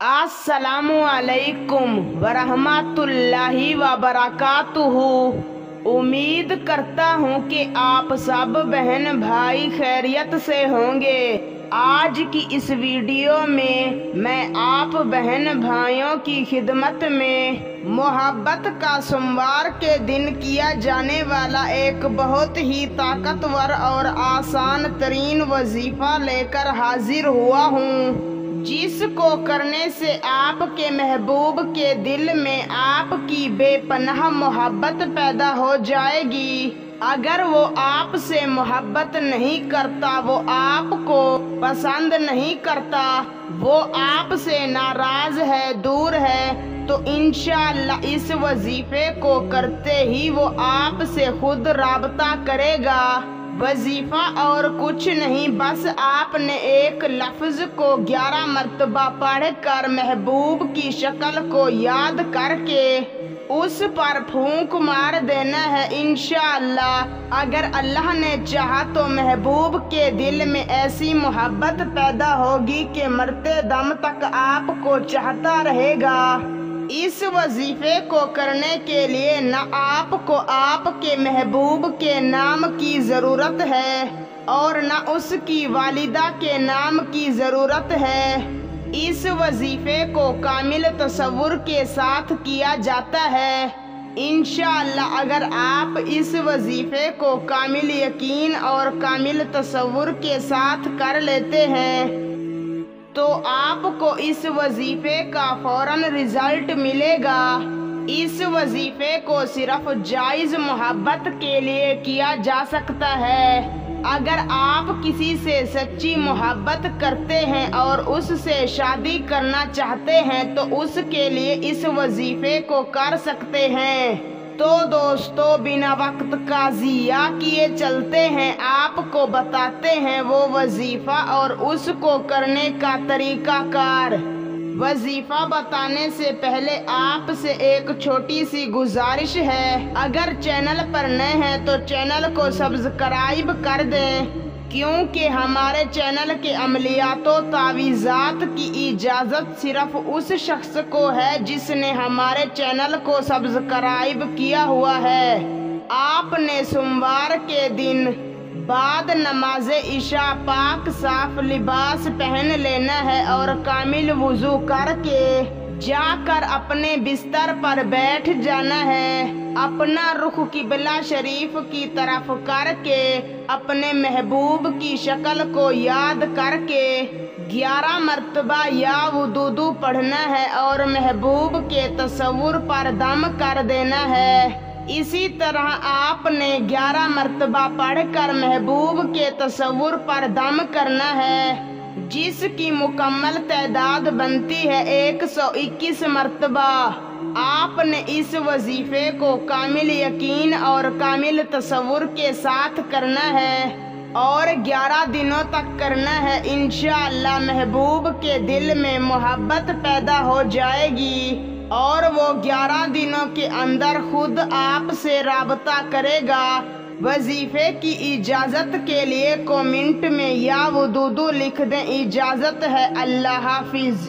अस्सलामु अलैकुम वरहमतुल्लाहि वबरकातुहू। उम्मीद करता हूँ कि आप सब बहन भाई खैरियत से होंगे। आज की इस वीडियो में मैं आप बहन भाइयों की खिदमत में मोहब्बत का सोमवार के दिन किया जाने वाला एक बहुत ही ताकतवर और आसान तरीन वजीफा लेकर हाजिर हुआ हूँ, जिसको करने से आपके महबूब के दिल में आपकी बेपनाह मोहब्बत पैदा हो जाएगी। अगर वो आपसे मोहब्बत नहीं करता, वो आपको पसंद नहीं करता, वो आपसे नाराज है, दूर है, तो इंशाअल्लाह इस वजीफे को करते ही वो आपसे खुद राबता करेगा। वजीफा और कुछ नहीं, बस आपने एक लफ्ज को 11 मरतबा पढ़कर महबूब की शक्ल को याद करके उस पर फूंक मार देना है। इंशाअल्लाह अगर अल्लाह ने चाहा तो महबूब के दिल में ऐसी मोहब्बत पैदा होगी कि मरते दम तक आपको चाहता रहेगा। इस वजीफे को करने के लिए न आपको आपके महबूब के नाम की ज़रूरत है और न उसकी वालिदा के नाम की ज़रूरत है। इस वजीफे को कामिल तसव्वुर के साथ किया जाता है। इंशाअल्लाह अगर आप इस वजीफे को कामिल यकीन और कामिल तसव्वुर के साथ कर लेते हैं तो आपको इस वजीफे का फौरन रिजल्ट मिलेगा। इस वजीफे को सिर्फ जायज़ मोहब्बत के लिए किया जा सकता है। अगर आप किसी से सच्ची मोहब्बत करते हैं और उससे शादी करना चाहते हैं तो उसके लिए इस वजीफे को कर सकते हैं। तो दोस्तों, बिना वक्त का ज़िया किए चलते हैं, आपको बताते हैं वो वजीफा और उसको करने का तरीकाकार। वजीफा बताने से पहले आपसे एक छोटी सी गुजारिश है, अगर चैनल पर नए हैं तो चैनल को सब्सक्राइब कर दें, क्योंकि हमारे चैनल के अमलियातों तावीज़ात की इजाज़त सिर्फ उस शख्स को है जिसने हमारे चैनल को सब्सक्राइब किया हुआ है। आपने सोमवार के दिन बाद नमाज इशा पाक साफ लिबास पहन लेना है और कामिल वुजू करके जाकर अपने बिस्तर पर बैठ जाना है। अपना रुख किबला शरीफ की तरफ करके अपने महबूब की शक्ल को याद करके 11 मरतबा या वुदूदू पढ़ना है और महबूब के तसव्वुर पर दम कर देना है। इसी तरह आपने 11 मरतबा पढ़कर महबूब के तसव्वुर पर दम करना है, जिसकी मुकम्मल तादाद बनती है 121 मरतबा। आपने इस वजीफे को कामिल यकीन और कामिल तसव्वुर के साथ करना है और 11 दिनों तक करना है। इंशाअल्लाह महबूब के दिल में मोहब्बत पैदा हो जाएगी और वो 11 दिनों के अंदर खुद आपसे राबता करेगा। वजीफे की इजाज़त के लिए कमेंट में या वुदूदू लिख दें। इजाज़त है, अल्लाह हाफिज़।